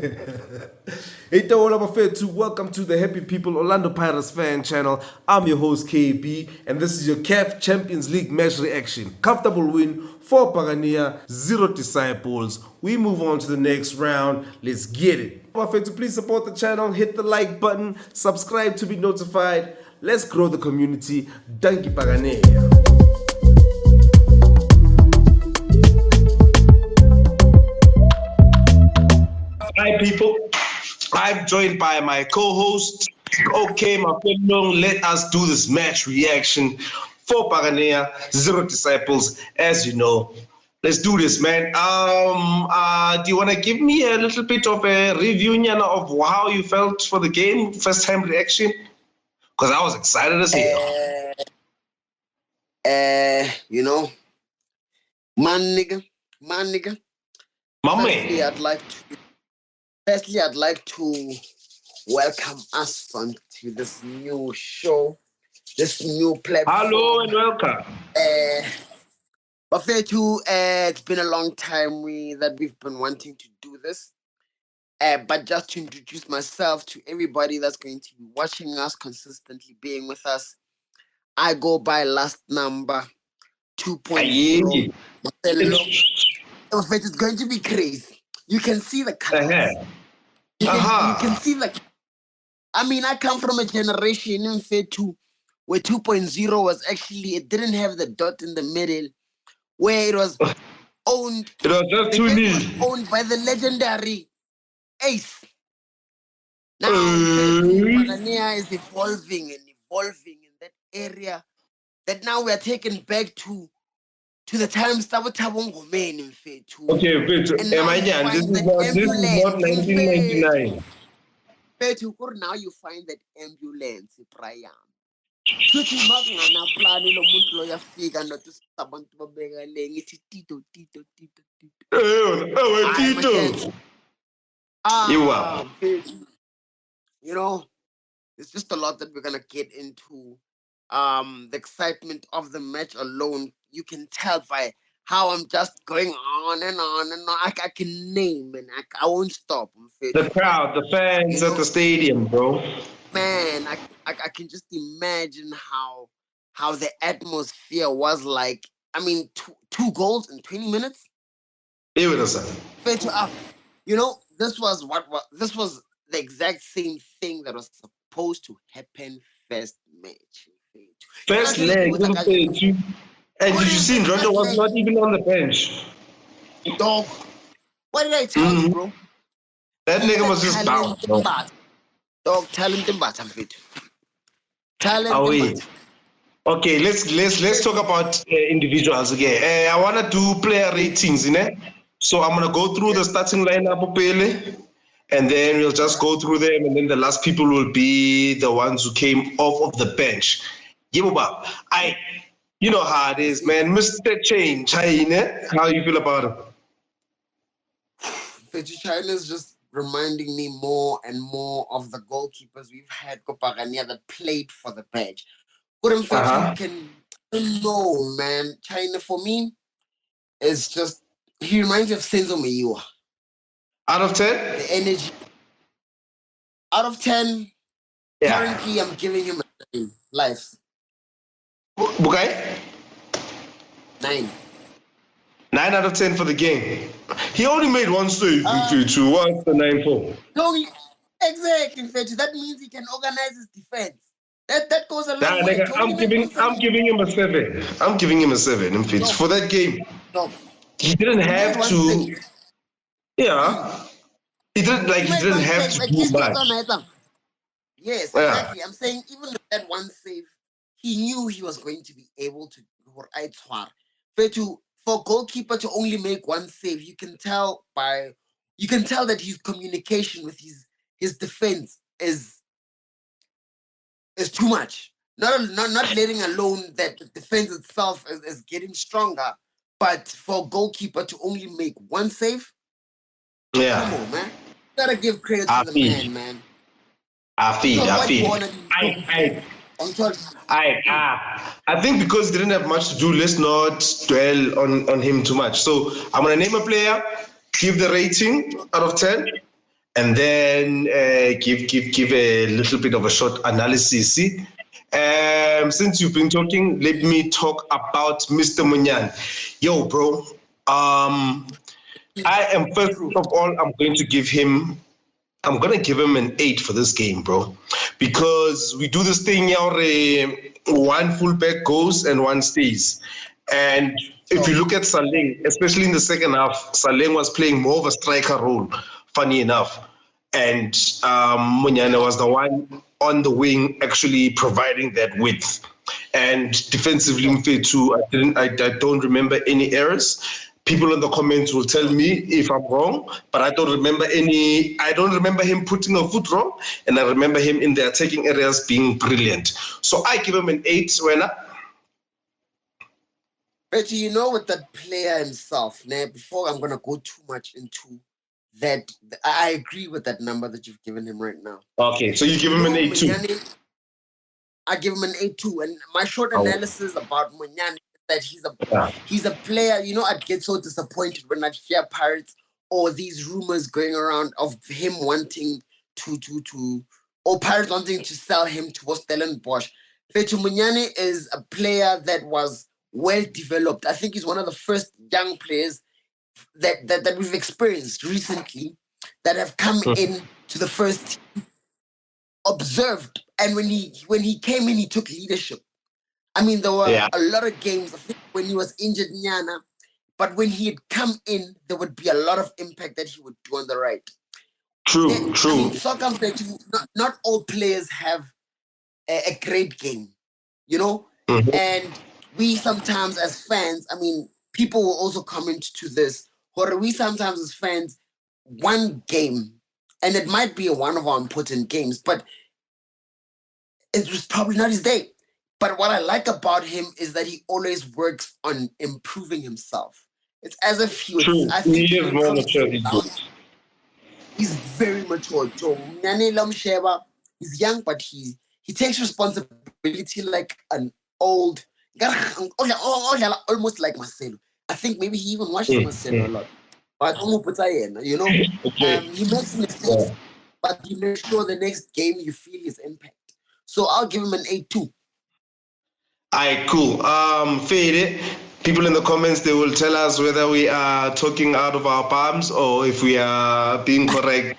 Hey, what I'm affair to welcome to the Happy People Orlando Pirates fan channel. I'm your host KB, and this is your CAF Champions League match reaction. Comfortable win for Pagania, 0 disciples. We move on to the next round. Let's get it. I'm afraid to please support the channel, hit the like button, subscribe to be notified. Let's grow the community. Danke Pagania. Hi, people. I'm joined by my co-host. Okay, my fellow, let us do this match reaction for Paganea, Zero Disciples. As you know, let's do this, man. Do you want to give me a little bit of a review, Nyana, of how you felt for the game, first time reaction? Because I was excited as hell. You know, man, nigga. My Firstly, man. I'd like to welcome us onto this new show, this new Hello platform. and welcome. But it's been a long time that we've been wanting to do this. But just to introduce myself to everybody that's going to be watching us consistently, being with us, I go by last number 2.0. It's going to be crazy. You can see the colors. You can see the. I mean, I come from a generation in Fetu where 2.0 was actually, it didn't have the dot in the middle, where it was owned. It was just too neat. Owned by the legendary Ace. Now, Pagania is evolving in that area that now we are taken back to the times that were men in Fetu. Okay, wait. Am I done? This is not 1999. Now you find that ambulance, Brian. Suthi makungana plan lo muntu lo yafika nothi sabantu babekele ngithi tito. Tito. You know, it's just a lot that we're gonna get into. The excitement of the match alone, you can tell by how I'm just going on and on and on. I can name and I won't stop. The crowd, the fans at the stadium, bro. Man, I can just imagine how the atmosphere was like. I mean, two goals in 20 minutes. It was Fair to up. You know, this was this was the exact same thing that was supposed to happen first match. first leg. And did you see Ndrondo was not even on the bench? Dog, what did I tell you, bro? That nigga was just bound. Dog, talent in bottom fit. Talent in bottom. Okay, let's talk about individuals again. I want to do player ratings, so I'm gonna go through the starting lineup, Pele, and then we'll just go through them, and then the last people will be the ones who came off of the bench. Yibuba, you know how it is, man. Mr. Change, how you feel about him? China's just reminding me more and more of the goalkeepers we've had Kopagania that played for the bench. You can know, man. China for me is just, he reminds me of Senzo Meiwa. Out of 10? The energy. Out of 10, currently I'm giving him a 9. Life. Okay. 9. 9 out of 10 for the game. He only made one save in Fetu. What's the 9 for? Exactly, Fetu. That means he can organize his defense. That goes a long way. I'm giving him a 7. I'm giving him a 7 in Fetu for that game. No. He didn't have to. Yeah. He didn't have to do much. Yes, exactly. I'm saying even with that one save, he knew he was going to be able to for goalkeeper to only make one save. You can tell that his communication with his defense is too much. Not letting alone that the defense itself is getting stronger, but for goalkeeper to only make one save. Yeah. Come on, man. You gotta give credit to the man. I think because he didn't have much to do, let's not dwell on him too much. So I'm gonna name a player, give the rating out of 10, and then give a little bit of a short analysis. See? Since you've been talking, let me talk about Mr. Munyan. Yo, bro. I am first True. of all, I'm gonna give him an 8 for this game, bro, because we do this thing here. One fullback goes and one stays, and if you look at Saleng, especially in the second half, Saleng was playing more of a striker role. Funny enough, and Munyana was the one on the wing actually providing that width. And defensively, Mfethu, I don't remember any errors. People in the comments will tell me if I'm wrong, but I don't remember any. I don't remember him putting a foot wrong, and I remember him in the attacking areas being brilliant. So I give him an 8. Winner. Reggie, you know, with that player himself, now, before I'm going to go too much into that, I agree with that number that you've given him right now. Okay, so you give You him an know, 8 too. Munyani, I give him an 8-2. And my short analysis about Munyani is that he's a player, you know, I'd get so disappointed when I'd hear Pirates or these rumors going around of him wanting or Pirates wanting to sell him to Stellenbosch. Fetu Munyani is a player that was well developed. I think he's one of the first young players that we've experienced recently that have come in to the first team, observed, and when he came in, he took leadership. I mean, there were a lot of games, I think, when he was injured, Nyana, but when he had come in, there would be a lot of impact that he would do on the right. True. I mean, soccer, not all players have a great game, you know? And we sometimes as fans, I mean, people will also comment to this, or we sometimes as fans, one game, and it might be one of our important games, but it was probably not his day. But what I like about him is that he always works on improving himself. It's as if he would, True. I think He he is would more come mature. sit down. He's very mature. So Nane Lamsheba, he's young, but he takes responsibility like an old, almost like Marcelo. I think maybe he even watches Marcelo a lot. But you know, he makes mistakes, but he makes sure the next game you feel his impact. So I'll give him an 8-2. Alright, cool. Fade. People in the comments, they will tell us whether we are talking out of our palms or if we are being correct.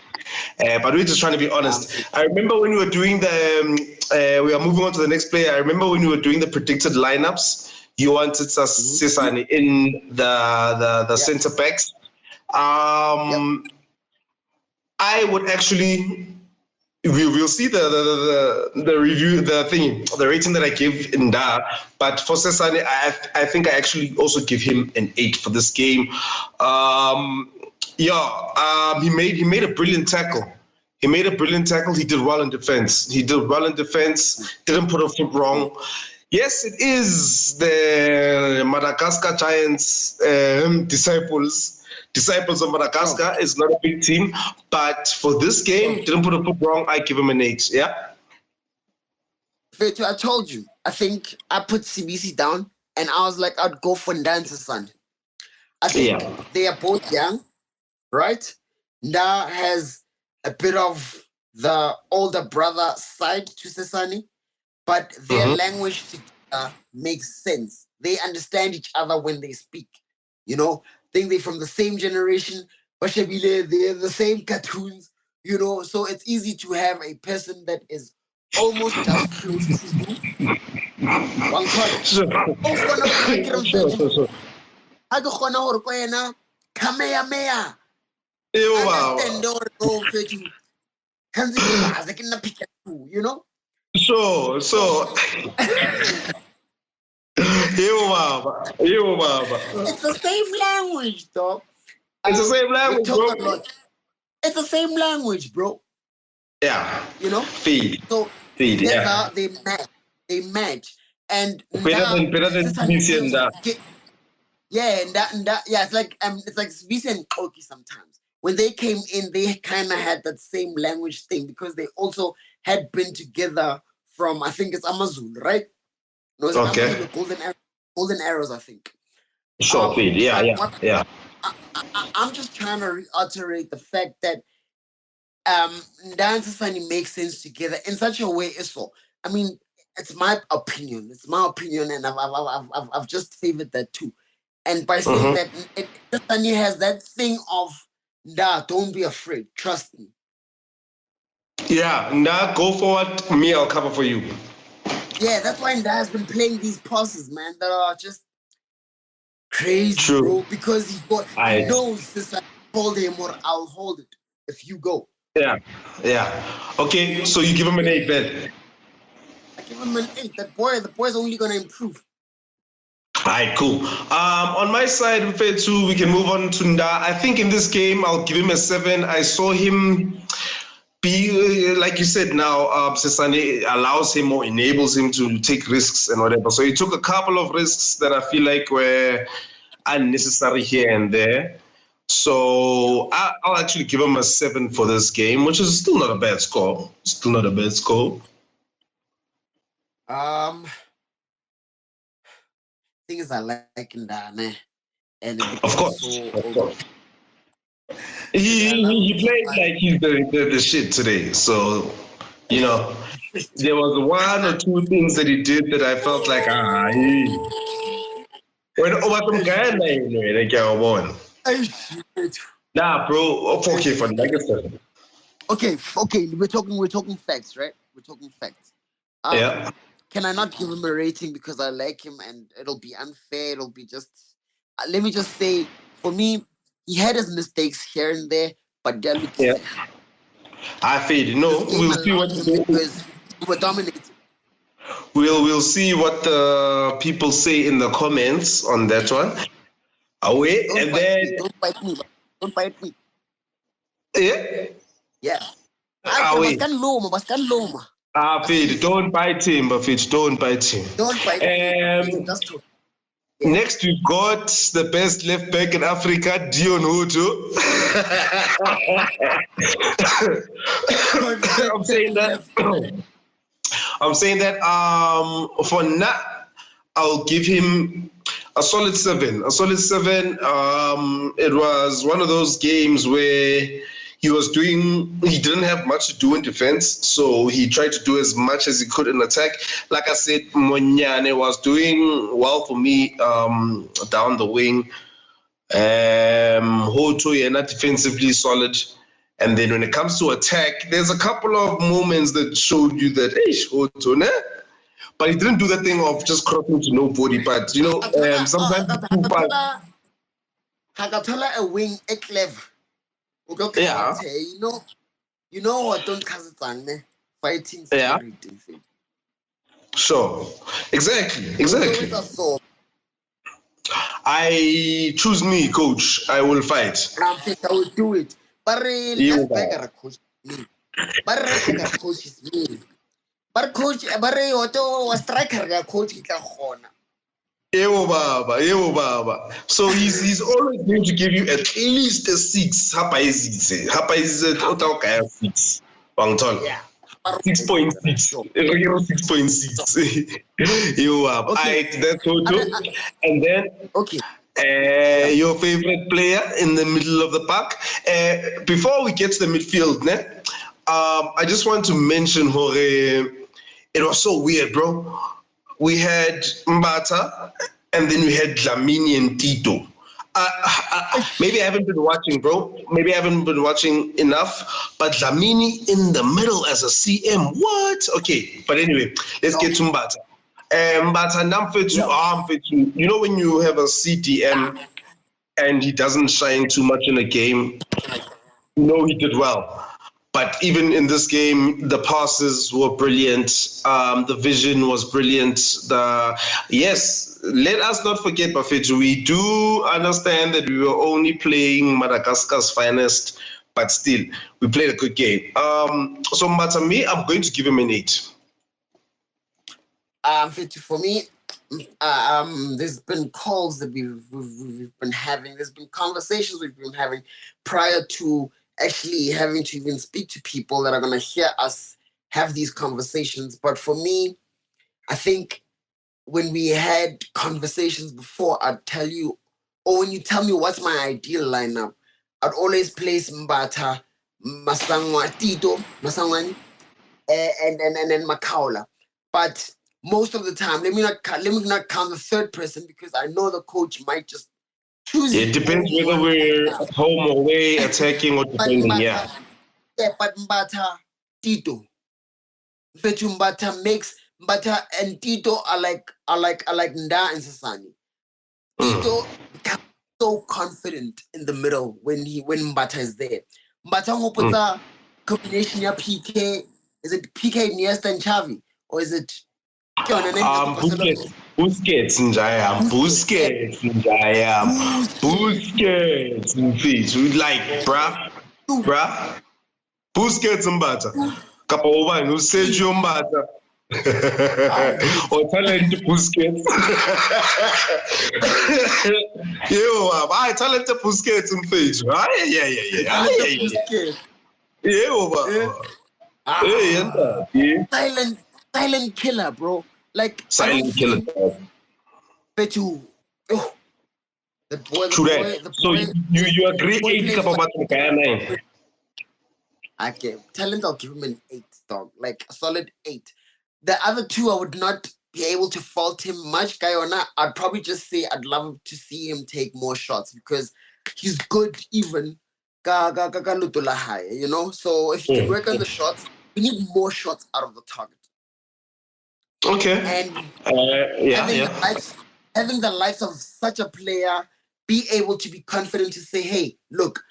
But we're just trying to be honest. I remember when we were doing we are moving on to the next player. I remember when we were doing the predicted lineups, you wanted Sisani in the center backs. I would actually we'll see the review, the rating that I give in that. But for Sesane, I think I actually also give him an 8 for this game. He made a brilliant tackle. He made a brilliant tackle. He did well in defense. Didn't put a foot wrong. Yes, it is the Madagascar Giants disciples of Madagascar. Is not a big team, but for this game, didn't put a foot wrong. I give him an 8. Yeah. Fetu, I told you. I think I put CBC down, and I was like, I'd go for Ndance's son. I think they are both young, right? Nda has a bit of the older brother side to Sesani, but their language together makes sense. They understand each other when they speak. You know, I think they're from the same generation, Bashabile, they're the same cartoons, you know, so it's easy to have a person that is almost just close to you. One corner. Sure. Kamehameha. Understand or go Fetu. You know? So. It's the same language, dog. It's the same language, bro. It's the same language, bro. Yeah. You know? Feed. So Yeah. they match. And Better than it's like Svisi and Koki sometimes. When they came in, they kind of had that same language thing because they also had been together from, I think it's Amazon, right? No, it's Okay. Amazon, Golden Arrows, I think. Sure, feed. Yeah. I'm just trying to reiterate the fact that Dance and makes sense together in such a way. So, I mean, it's my opinion. It's my opinion, and I've just favored that too. And by saying Mm-hmm. that, Sunny has that thing of, nah, don't be afraid. Trust me. Yeah, now go forward. Me, I'll cover for you. Yeah, that's why Nda has been playing these passes, man, that are just crazy, True. bro. Because he I knows this. I hold him or I'll hold it if you go. Yeah, yeah. Okay, so you give him an 8 then. I give him an 8. The boy's only gonna improve. Alright, cool. On my side, Mfethu, we can move on to Nda. I think in this game, I'll give him a 7. I saw him be like you said now. Sesane allows him or enables him to take risks and whatever. So he took a couple of risks that I feel like were unnecessary here and there. So I'll actually give him a 7 for this game, which is still not a bad score. Still not a bad score. Um, things I like Nda, man, and Of because course, so of course. because I love him He so played much. like he's the shit today. So, you know, there was one or two things that he did that I felt like, when over some guy like Ay, shit. nah, bro, Ay, okay, for like I said. okay. We're talking facts, right? We're talking facts. Yeah. Can I not give him a rating because I like him and it'll be unfair? It'll be just. Let me just say, for me, he had his mistakes here and there, but they're Yeah. Lukile. I feel This no, game we'll see allowed him because we were dominating. we'll see what the people say in the comments on that one. Away Don't and fight me. then Don't fight me. Don't fight me. yeah, Yeah. I can away. Baskan Loma. Baskan Loma. Fade, Asisi. don't bite him, Buffett, don't bite him. Don't fight me, Bafethu. Um, Just talk. Yeah. Next, we've got the best left back in Africa, Dion Hutu. I'm saying Convicted that. left back. I'm saying that. For now, I'll give him a solid 7. A solid 7. It was one of those games where he didn't have much to do in defense, so he tried to do as much as he could in attack. Like I said, Monyane was doing well for me down the wing. Hoto, yeah, not defensively solid. And then when it comes to attack, there's a couple of moments that showed you that, hey, Hoto, ne? But he didn't do that thing of just crossing to nobody. But, sometimes it's too fast. Hakatola a wing a clever. Yeah, You know what? Don't cause it fighting yeah, spirit in faith. sure. Exactly, Although exactly. it's a soul, I choose me, coach. I will fight. I think I will do it. But You left back at a coach me. But right back at a coach is me. But coach, but auto was striker coach ka khona. Ewo Baba. So he's always going to give you at least a 6. Hapa is it Otaka 6. Wangton. Yeah. But right, 6.6. sure. 6.6. Ewo Baba. Okay. That's Hoto. And then Okay. Yeah. your favorite player in the middle of the park. Before we get to the midfield, I just want to mention Hore. It was so weird, bro. We had Mbata, and then we had Dlamini and Tito. Maybe I haven't been watching, bro. Maybe I haven't been watching enough. But Dlamini in the middle as a CM, what? Okay, but anyway, let's get to Mbata. Mbata, Namfetu, you know when you have a CDM and he doesn't shine too much in a game, he did well. But even in this game, the passes were brilliant. The vision was brilliant. Yes, let us not forget, Buffett. We do understand that we were only playing Madagascar's finest, but still, we played a good game. So Matami, I'm going to give him an 8. For me, there's been calls that we've been having. There's been conversations we've been having prior to actually having to even speak to people that are going to hear us have these conversations. But for me, I think when we had conversations before, I'd tell you, or when you tell me what's my ideal lineup, I'd always place Mbata, Tito, Maswanganyi, and then Makaula. But most of the time, let me not count the third person because I know the coach might just choose It depends whether one. we're home or away, attacking or But defending. Yeah. but Mbata, Tito, Fetu Mbata makes Mbata and Tito are like Nda and Sasani. Tito becomes so confident in the middle when Mbata is there. Mbata ngoputsa combination ya PK. Is it PK Iniesta and Xavi or is it? Busquets njaya, Busquets njaya, Busquets mfethu, like bruh, Busquets mbata, kapa ubani uSergio mbata, or talent Busquets, yo, I talent Busquets mfethu, yo, hey, Silent killer, bro. Like I don't silent see killer. him. Bet you, oh, the True that. So you agree boy 8 plays kapa well. batho kaya 9? Okay, talent, I'll give him an 8, dog. Like a solid 8. The other two, I would not be able to fault him much, Guyana. I'd probably just say I'd love to see him take more shots because he's good even. You know, so if you can work on the shots, we need more shots out of the target. Okay. And Yeah, having yeah. the likes of such a player be able to be confident to say, "Hey, look,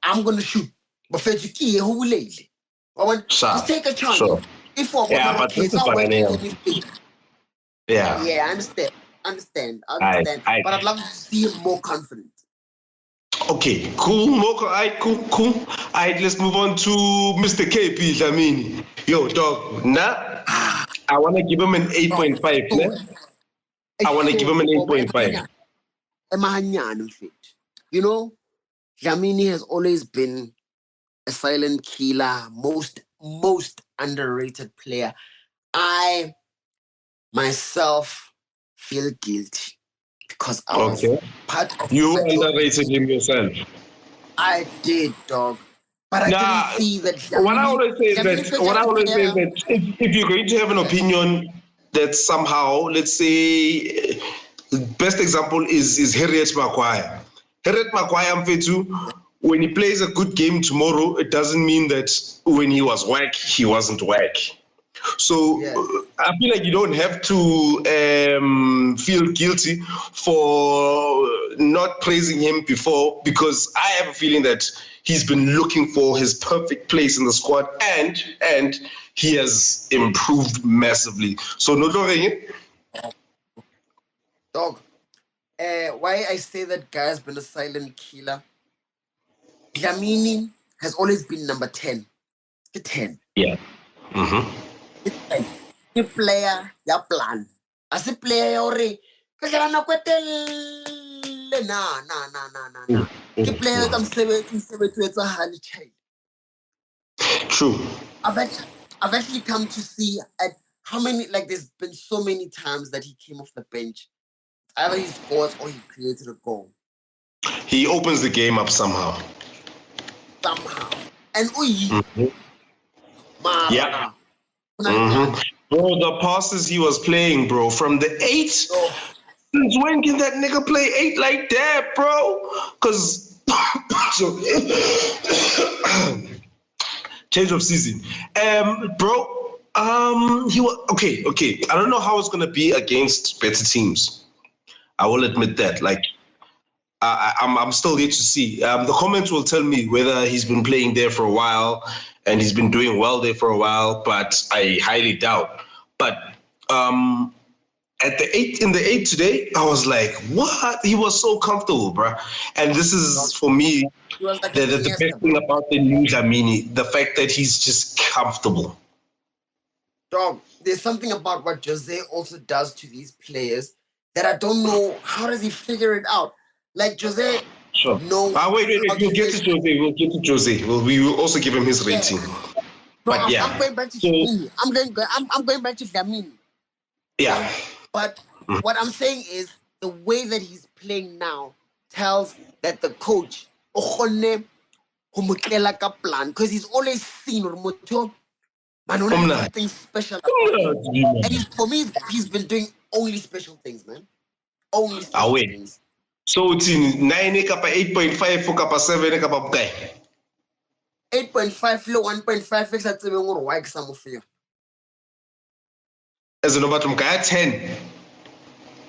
I'm gonna shoot." But just Sure. take a chance. Sure. If I Yeah, want but okay, this it's is not what I working. mean. Yeah. Yeah, I understand. I But I'd love to see him more confident. Okay, cool, Moko. Alright, cool. Alright, let's move on to Mr. KP Dlamini. Yo, dog, nah. I wanna give him an 8.5, nah? I wanna give him an 8.5. You know, Dlamini has always been a silent killer, most underrated player. I myself feel guilty because I was Okay. part of You such underrated him yourself. I did, dog. But I didn't Nah, see that what I Dlamini. always say is Dlamini that what I always say is that if you're going to have an opinion that somehow, let's say, best example is Harriet Maguire. Harriet Maguire Mfetu, when he plays a good game tomorrow, it doesn't mean that when he was whack, he wasn't whack. So I feel like you don't have to feel guilty for not praising him before because I have a feeling that he's been looking for his perfect place in the squad and he has improved massively. So no dog. Why I say that guy has been a silent killer. Dlamini has always been number 10. The 10. Yeah. Mm-hmm. The player, ya plan. As a player, already. Nah. The player that I'm saying to it's a highly child. True. I've actually come to see at how many, like, there's been so many times that he came off the bench. Either he scores or he created a goal. He opens the game up somehow. And Mhm. Yeah. Mara. Mm-hmm. Bro, the passes he was playing, bro, from the 8. Since when can that nigga play 8 like that, bro? Cause so, change of season. Bro, he was okay. I don't know how it's gonna be against better teams. I will admit that. Like I'm still yet to see. The comments will tell me whether he's been playing there for a while and he's been doing well there for a while, but I highly doubt. But at the 8 in the 8 today, I was like, what? He was so comfortable, bro. And this is for me He was like a the best Iniesta, thing bro. about the new Dlamini, the fact that he's just comfortable. Dog, there's something about what Jose also does to these players that I don't know. How does he figure it out? Like Jose Sure. knows Wait. how We'll to get say, to Jose. We will also give him his yeah. rating. Bro, But I'm yeah. going back to So Dlamini. I'm going back to Dlamini. yeah. Okay? But what I'm saying is the way that he's playing now tells that the coach, Okhone, plan because he's always seen or moto. Man, something special. And for me, he's been doing only special things, man. Only special things. So it's in 9 kapa 8.5 for kapa 7 kapa bukai. 8.5 lo 1.5 fix at 7 or why some of you. As an obatum kaya 10.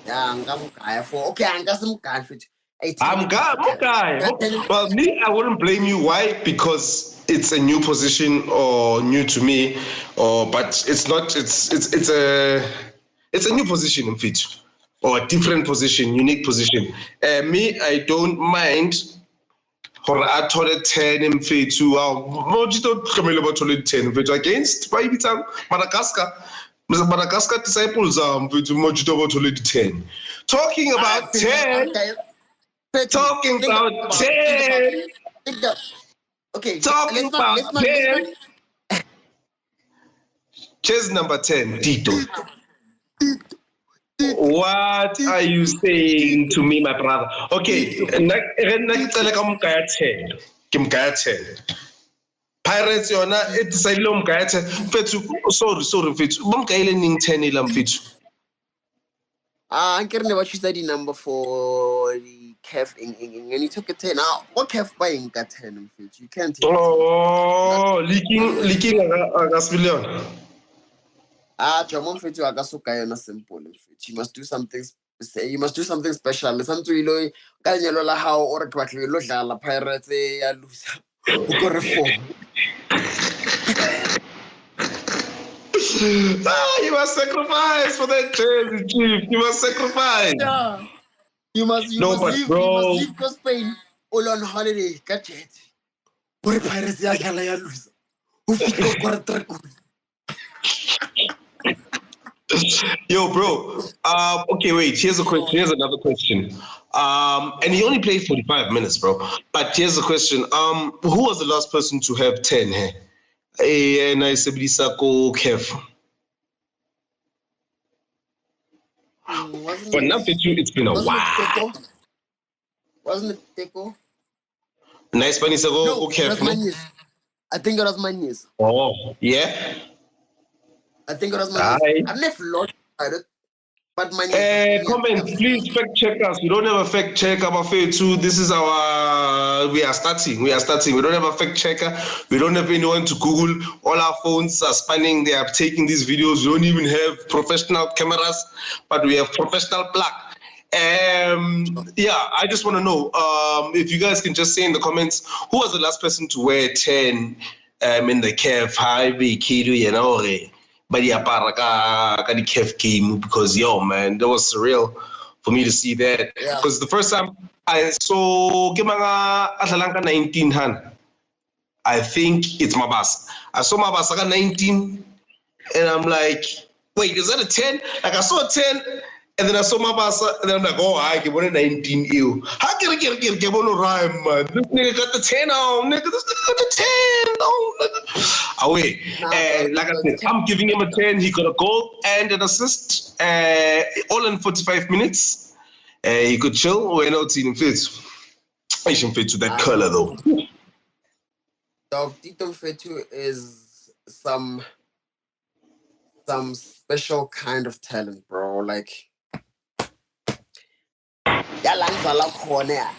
Yeah, I'm going for okay, I'm got some guy fit. I'm guy. Well, me, I wouldn't blame you. Why? Because it's a new position or new to me, but it's not. It's a new position in fit, or a different position, unique position. Me, I don't mind. For a toilet 10 in fit to Mojito Camilla toilet 10 fit against Madagascar. Madagascar disciples with Mojito toilet 10. Talking about 10. Talking about 10. Okay, Talking about 10. Chess number 10, Tito. What are you saying to me, my brother? Okay, Pirates yona e decidile umgaya 10 mfethu sorry mfethu bamgayile ning 10 ila mfethu. I'm getting what you said the number for the Kef and he took a 10. Now, what Kef buying got 10? You can't take Leaking agasbilion. Jamon Fitu Agasuka and a simple. You must do something. Say you must do something special. Listen to you, Kanyalola how or quickly look at la pirates, lose. Who got a 4? You must sacrifice for that jersey, Chief. You must sacrifice. Yeah. You must leave for Spain all on holiday. Catch it. What pirates are lose? Who fit got a Yo, bro. Okay, wait. Here's a question. Here's another question. And he only played 45 minutes, bro. But here's the question. Who was the last person to have 10 here? And I said, Kev. But now that it's been a while. Wasn't it Teco? Nice Spanish ago, no, Kev. I think it was my niece. Oh, yeah. I think it was my niece. I've never lost it. But my comments, please fact check us. We don't have a fact check about too. This is our we are starting. We don't have a fact checker. We don't have anyone to Google. All our phones are spanning. They are taking these videos. We don't even have professional cameras, but we have professional plug. Yeah, I just want to know if you guys can just say in the comments who was the last person to wear 10 in the Kev high Kidu, you know. But yeah, ka the Kev game because man, that was surreal for me to see that. Because the first time I saw Atlanta 19 I think it's Mabasa. I saw Mabasa 19 and I'm like, wait, is that a 10? Like I saw a 10 and then I saw Mabasa and then I'm like, oh, I get 19 ew. How can I get on a rhyme, man? This nigga got the 10 on, nigga. This nigga got the 10 on. Away. Like I said, I'm giving him a 10. He got a goal and an assist. All in 45 minutes. He could chill. We're not seeing him fit. I shouldn't fit to that color though. Dog Tito Fetu is some special kind of talent, bro. Like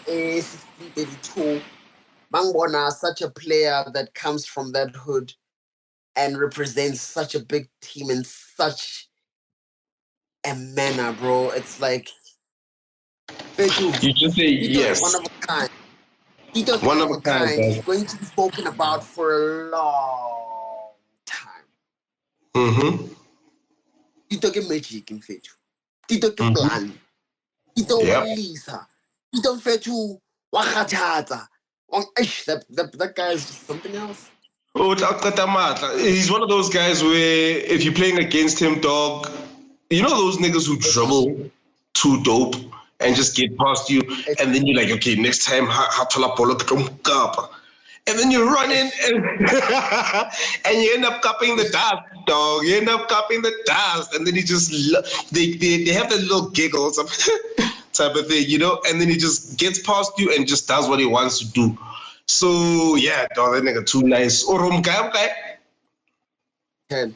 is 32. Mangwana, such a player that comes from that hood and represents such a big team in such a manner, bro. It's like Fetu, You just say Tito yes. is one of a kind. Tito's one of a kind. He's going to be spoken about for a long time. Tito ke magic in Fetu. Tito ke plan. Tito Lisa. Tito Fetu Wakatata. That guy is just something else. He's one of those guys where if you're playing against him, dog, you know those niggas who dribble too dope and just get past you, and then you're like, okay, next time, and then you run in and you end up cupping the dust, dog. You end up cupping the dust, and then he just they have that little giggles type of thing, you know, and then he just gets past you and just does what he wants to do. So yeah, dog, that nigga too nice. Okay. 10.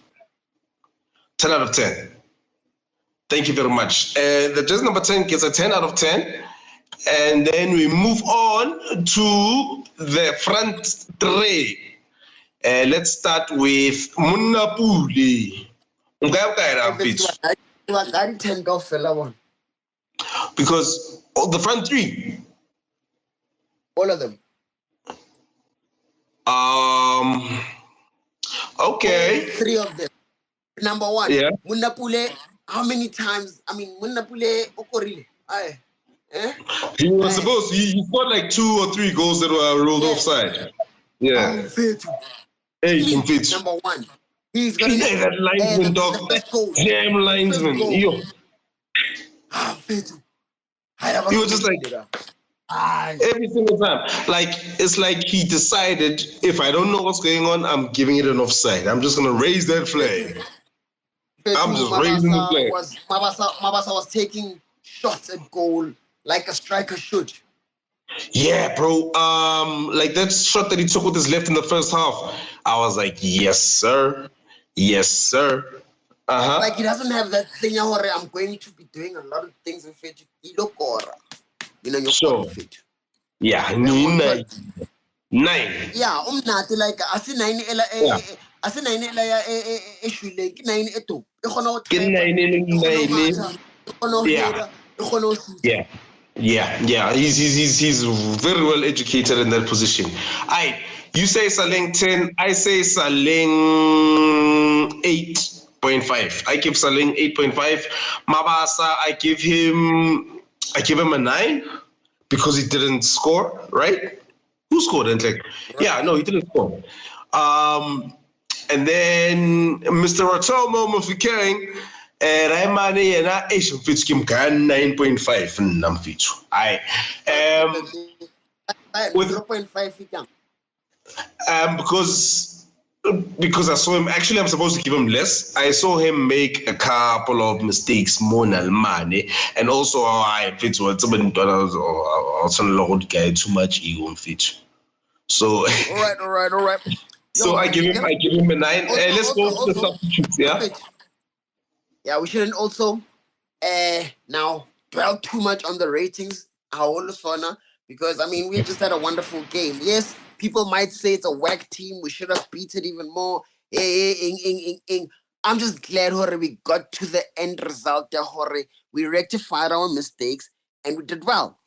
10 out of 10. Thank you very much. The jersey number 10 gets a 10 out of 10. And then we move on to the front three. Let's start with Munapuli. I 10 golf fella one. Because the front three. All of them. Okay. 3 of them. Number 1. Yeah. Munapule, how many times? I mean, Munapule Okorile. Aye. Eh? He was supposed he scored like 2 or 3 goals that were rolled offside. Yeah. Hey, Number 1. He's gonna hey, that linesman dog. Damn linesman. Yo. He was just like every single time. Like it's like he decided if I don't know what's going on, I'm giving it an offside. I'm just gonna raise that flag. I'm just raising the flag. Mabasa was taking shots at goal like a striker should. Yeah, bro. Like that shot that he took with his left in the first half, I was like, yes, sir. Yes, sir. Uh-huh. Like he doesn't have that thing where I'm going to be doing a lot of things in fit. You know, your sure. fit. Yeah, 9. Yeah, like I see 9 ela I see 9 ela ya shule ke 9 eto. E gona go Yeah. Yeah. He's very well educated in that position. You say Saleng 10, I say Saleng 8.5. I give Saleng 8.5. Mabasa, I give him a 9 because he didn't score, right? Who scored? And like, yeah, no, he didn't score. And then Mr. Ratomo Mufikaring, Raimani and I Asian Fitz Kim Kan 9.5 and Namfitu. With 0.5 because I saw him. Actually, I'm supposed to give him less. I saw him make a couple of mistakes, more than money, and also I fit to it's about $1 guy too much ego and fit. So all right. So I give him a 9. Let's go for the substitutes, yeah. Yeah, we shouldn't also now dwell too much on the ratings. Because I mean we just had a wonderful game. Yes, people might say it's a whack team. We should have beat it even more. I'm just glad we got to the end result. We rectified our mistakes and we did well.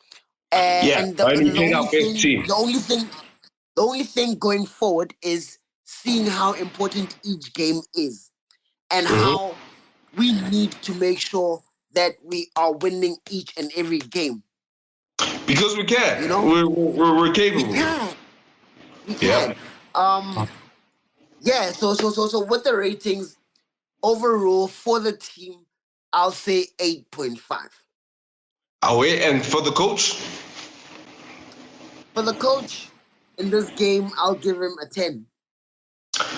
And the only thing going forward is seeing how important each game is and how we need to make sure that we are winning each and every game. Because we can. You know? We're capable. We can. Yeah, so with the ratings overall for the team, I'll say 8.5. And for the coach? For the coach, in this game, I'll give him a 10.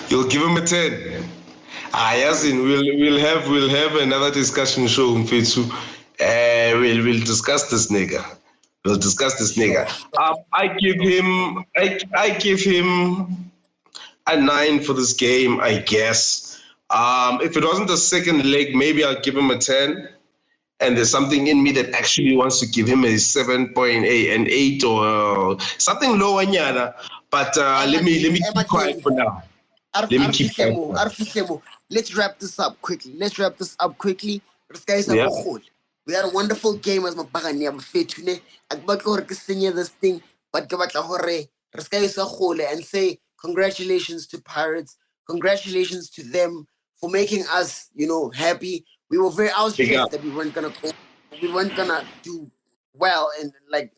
You'll give him a 10. Yasin, we'll have another discussion show in Fetsu. We'll discuss this nigga. I give him a 9 for this game, I guess. If it wasn't the second leg, maybe I'll give him a 10. And there's something in me that actually wants to give him a 7.8, an 8 or something lower, nyana. But let me keep quiet for now. Let's wrap this up quickly. Yeah. We had a wonderful game as Mapagani Fetune. This thing, but and say congratulations to Pirates. Congratulations to them for making us, happy. I was stressed that we weren't gonna do well in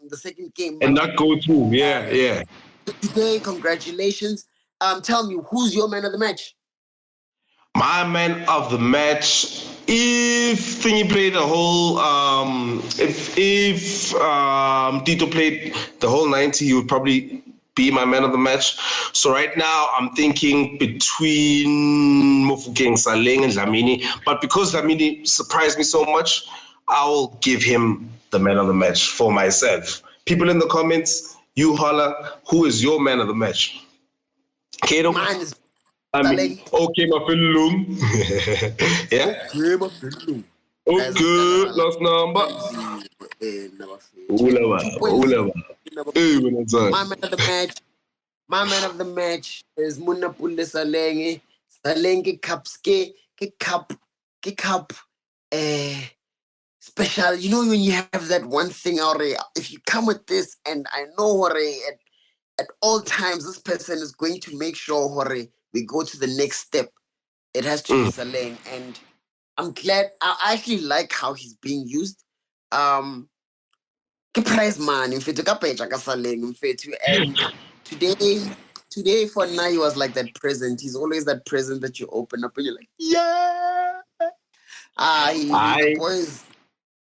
the second game. And not go through. Yeah. Today, congratulations. Tell me, who's your man of the match? My man of the match, if Thingy played the whole, if Tito played the whole 90, he would probably be my man of the match. So right now, I'm thinking between Mofokeng, Saleng, and Dlamini. But because Dlamini surprised me so much, I will give him the man of the match for myself. People in the comments, you holler, who is your man of the match? Kato? Mine is I mean, Saleng. okay, my fellow. Yeah? Okay, mafellong. Guys, Okay, last number. 2.0 Ula baba, ula baba. Hey, wena My mzansi. man of the match. My man of the match is Munapule Salenge. Salenge cup, special. You know when you have that one thing already, if you come with this, and I know already at all times this person is going to make sure already we go to the next step. It has to be Saleng, and I'm glad. I actually like how he's being used. Ke prize man, in fact, ka pecha ka Saleng, in fact, and today for now he was like that present. He's always that present that you open up and you're like, yeah. He's the Aye. boys.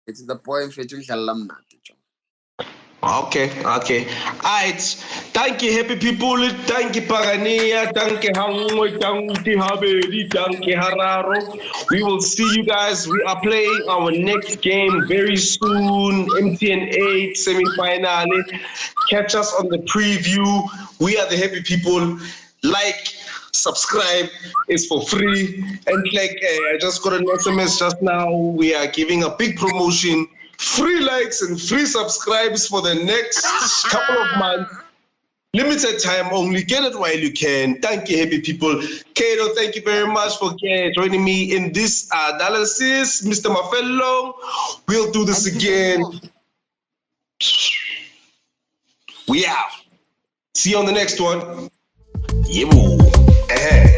It's the boy in fact, Okay, okay. Alright. Thank you, happy people. Thank you, Pagania. Thank you, Hangwe. Thank you, Habedi. Thank you, Hararo. We will see you guys. We are playing our next game very soon. MTN 8 semi-finale. Catch us on the preview. We are the happy people. Like, subscribe. It's for free. And like, I just got an SMS just now. We are giving a big promotion. Free likes and free subscribes for the next couple of months. Limited time only. Get it while you can. Thank you, happy people. Kato, thank you very much for joining me in this analysis. Mr. Mafello, we'll do this again. We out. See you on the next one. Yeah.